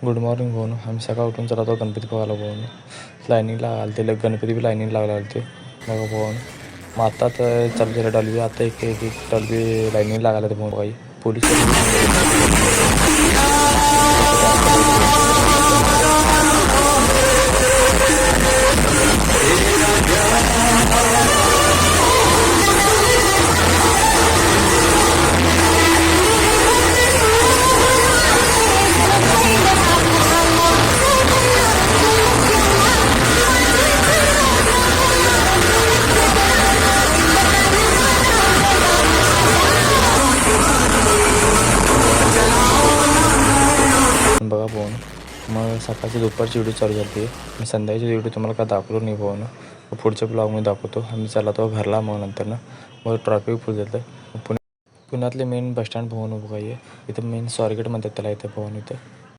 Good morning भाऊ. आम्ही सकाळ उठून चला तो गणपती बघायला भाऊ. लाईनिंगला आलते गणपती बी लाईनिंग लागला आलते बघा भाऊ. मग आता तर चालू झालं डॉल्बी. आता एक डॉल्बी लाईनिंग लागायला ते भाऊ काही पोलीस बघा पोहून. मग सकाळची दुपारची व्हिडिओ चालू झाली. मी संध्याकाळची व्हिडिओ तुम्हाला काय दाखवलो नाही पोहून. पुढच्या ब्लॉगमध्ये दाखवतो. आम्ही चला तो घरला. मग नंतर मग ट्रॅफिक फुल जातं. पुण्यातले मेन बसस्टँड पोहून बघा. इथं मेन स्वारगेट म्हणतात त्याला इथं पोहून. इथं